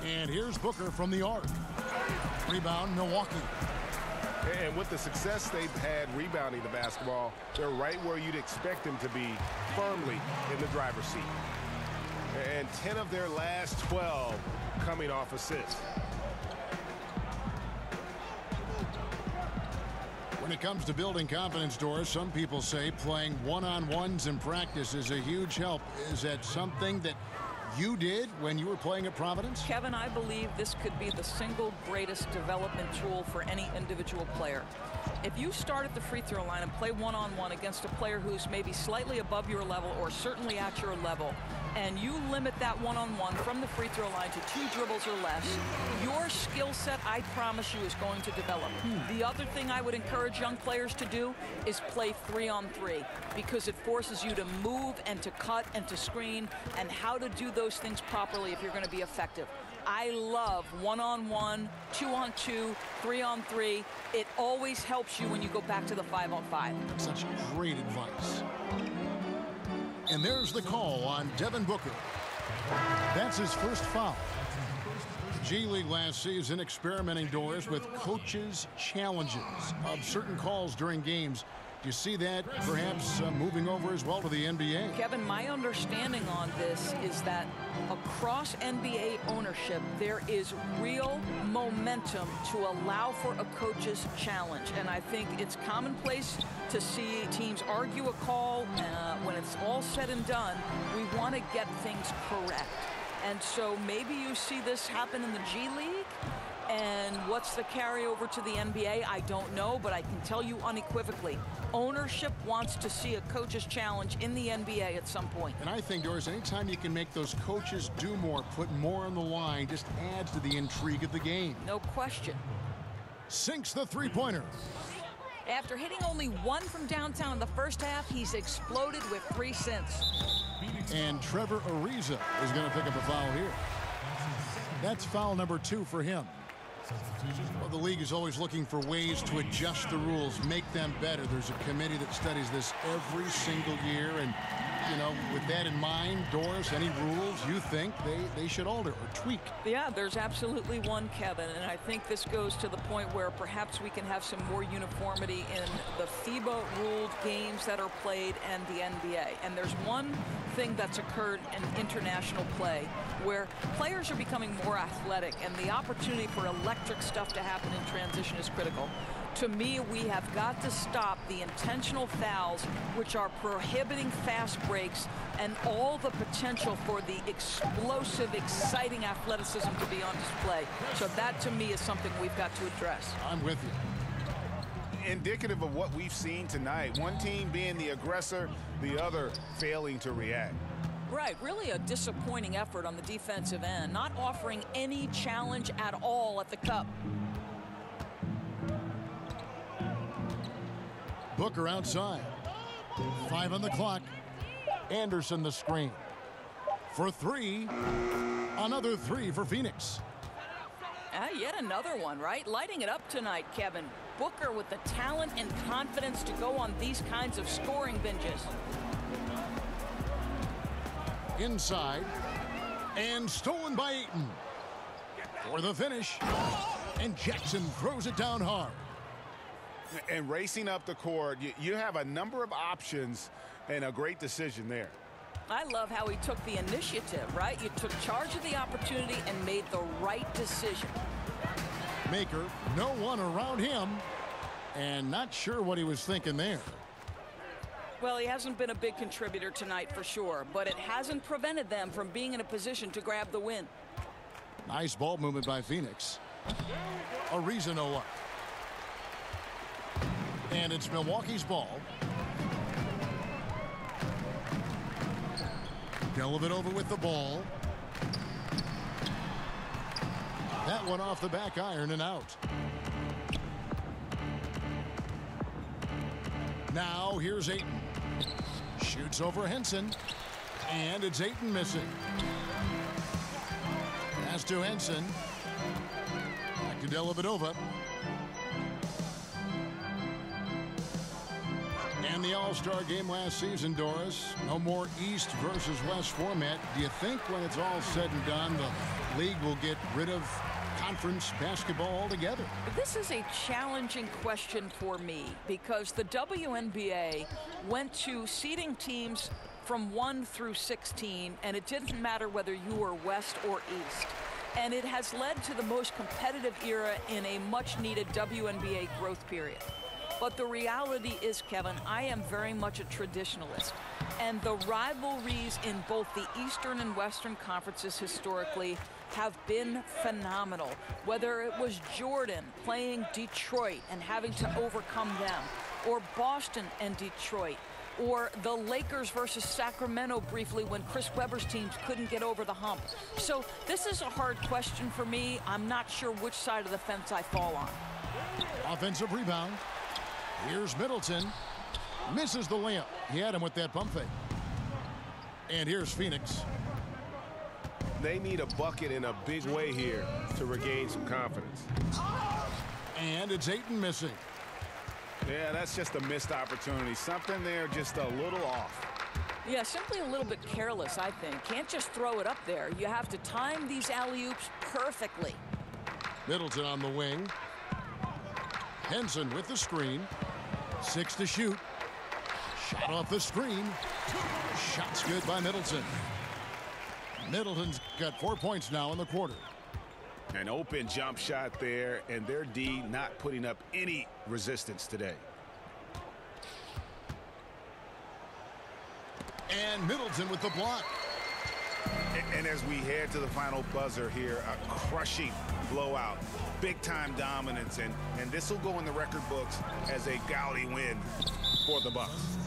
And here's Booker from the arc. Rebound, Milwaukee. And with the success they've had rebounding the basketball, they're right where you'd expect them to be, firmly in the driver's seat. And 10 of their last 12 coming off assists. When it comes to building confidence, Doris, some people say playing one-on-ones in practice is a huge help. Is that something that you did when you were playing at Providence? Kevin, I believe this could be the single greatest development tool for any individual player. If you start at the free throw line and play one-on-one against a player who's maybe slightly above your level or certainly at your level, and you limit that one-on-one from the free throw line to 2 dribbles or less, your skill set, I promise you, is going to develop. The other thing I would encourage young players to do is play 3-on-3, because it forces you to move and to cut and to screen and how to do those things properly if you're going to be effective. I love 1-on-1, 2-on-2, 3-on-3. It always helps you when you go back to the 5-on-5. Such great advice. And there's the call on Devin Booker. That's his first foul. G League last season experimenting, Doris, with coaches' challenges of certain calls during games. Do you see that perhaps moving over as well to the NBA? Kevin, my understanding on this is that across NBA ownership, there is real momentum to allow for a coach's challenge. And I think it's commonplace to see teams argue a call. When it's all said and done, we want to get things correct. And so maybe you see this happen in the G League. And what's the carryover to the NBA? I don't know, but I can tell you unequivocally, ownership wants to see a coach's challenge in the NBA at some point. And I think, Doris, anytime you can make those coaches do more, put more on the line, just adds to the intrigue of the game. No question. Sinks the three-pointer. After hitting only 1 from downtown in the first half, he's exploded with 3 since. And Trevor Ariza is going to pick up a foul here. That's foul number 2 for him. Well, the league is always looking for ways to adjust the rules, make them better. There's a committee that studies this every single year. And, you know, with that in mind, Doris, any rules you think they should alter or tweak? Yeah, there's absolutely one, Kevin. And I think this goes to the point where perhaps we can have some more uniformity in the FIBA-ruled games that are played and the NBA. And there's one thing that's occurred in international play where players are becoming more athletic, and the opportunity for electric stuff to happen in transition is critical. To me, we have got to stop the intentional fouls, which are prohibiting fast breaks and all the potential for the explosive, exciting athleticism to be on display. So that, to me, is something we've got to address. I'm with you. Indicative of what we've seen tonight. One team being the aggressor, the other failing to react. Right, really a disappointing effort on the defensive end, not offering any challenge at all at the cup. Booker outside. 5 on the clock. Anderson the screen. For 3. Another 3 for Phoenix. Yet another one, right? Lighting it up tonight, Kevin. Booker with the talent and confidence to go on these kinds of scoring binges. Inside. And stolen by Ayton. For the finish. And Jackson throws it down hard. And racing up the court, you have a number of options and a great decision there. I love how he took the initiative, right? You took charge of the opportunity and made the right decision. Maker, no one around him, and not sure what he was thinking there. Well, he hasn't been a big contributor tonight for sure, but it hasn't prevented them from being in a position to grab the win. Nice ball movement by Phoenix. Ariza no luck. And it's Milwaukee's ball. Dellavedova with the ball. That one off the back iron and out. Now here's Ayton. Shoots over Henson. And it's Ayton missing. Pass to Henson. Back to Dellavedova. And the All-Star game last season, Doris, no more East versus West format. Do you think when it's all said and done, the league will get rid of conference basketball altogether? This is a challenging question for me because the WNBA went to seeding teams from 1 through 16, and it didn't matter whether you were West or East. And it has led to the most competitive era in a much-needed WNBA growth period. But the reality is, Kevin, I am very much a traditionalist. And the rivalries in both the Eastern and Western conferences historically have been phenomenal. Whether it was Jordan playing Detroit and having to overcome them, or Boston and Detroit, or the Lakers versus Sacramento briefly when Chris Webber's teams couldn't get over the hump. So this is a hard question for me. I'm not sure which side of the fence I fall on. Offensive rebound. Here's Middleton. Misses the layup. He had him with that pump fake. And here's Phoenix. They need a bucket in a big way here to regain some confidence. And it's Ayton missing. Yeah, that's just a missed opportunity. Something there just a little off. Yeah, simply a little bit careless, I think. Can't just throw it up there. You have to time these alley-oops perfectly. Middleton on the wing. Henson with the screen. 6 to shoot. Shot off the screen. Shot's good by Middleton. Middleton's got 4 points now in the quarter. An open jump shot there, and their D not putting up any resistance today. And Middleton with the block. And as we head to the final buzzer here, a crushing blowout, big-time dominance, and this will go in the record books as a gaudy win for the Bucks.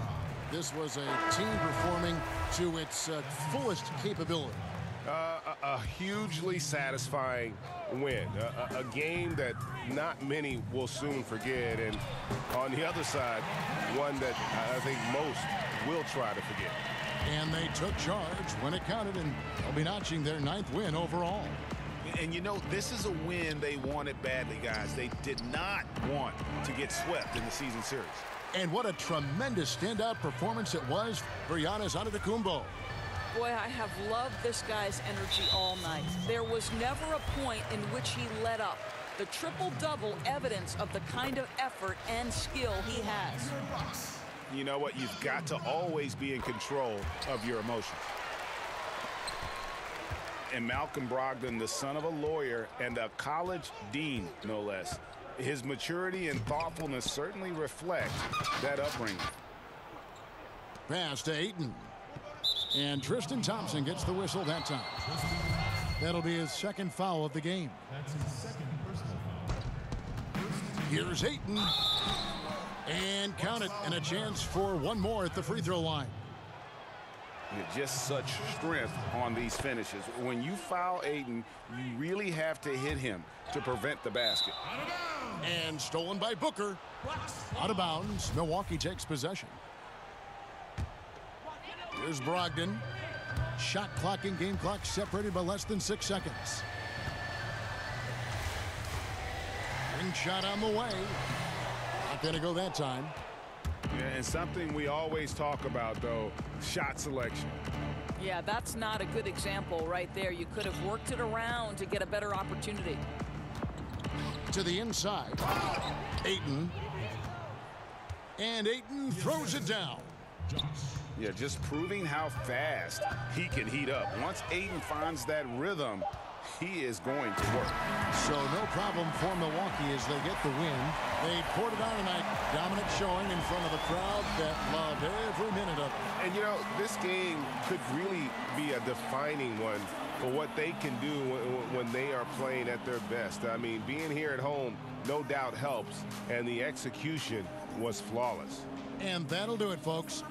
This was a team performing to its fullest capability. A hugely satisfying win, a game that not many will soon forget, and on the other side, one that I think most will try to forget. And they took charge when it counted, and they'll be notching their 9th win overall. And you know, this is a win they wanted badly, guys. They did not want to get swept in the season series. And what a tremendous standout performance it was for Giannis Antetokounmpo. Boy, I have loved this guy's energy all night. There was never a point in which he let up. The triple-double evidence of the kind of effort and skill he has. You know what? You've got to always be in control of your emotions. And Malcolm Brogdon, the son of a lawyer and a college dean, no less, his maturity and thoughtfulness certainly reflect that upbringing. Pass to Ayton. And Tristan Thompson gets the whistle that time. That'll be his 2nd foul of the game. That's his 2nd personal foul. Here's Ayton. And count it, and a chance for one more at the free throw line. Just such strength on these finishes. When you foul Ayton, you really have to hit him to prevent the basket. And stolen by Booker. Out of bounds. Milwaukee takes possession. Here's Brogdon. Shot clock and game clock separated by less than 6 seconds. Ring shot on the way. Not going to go that time. Yeah, and something we always talk about, though, shot selection. Yeah, that's not a good example right there. You could have worked it around to get a better opportunity. To the inside. Ayton. And Ayton throws it down. Yeah, just proving how fast he can heat up. Once Ayton finds that rhythm, he is going to work. So no problem for Milwaukee as they get the win. They poured it on tonight. Dominant showing in front of a crowd that loved every minute of it. And, you know, this game could really be a defining one for what they can do when they are playing at their best. I mean, being here at home no doubt helps, and the execution was flawless. And that'll do it, folks.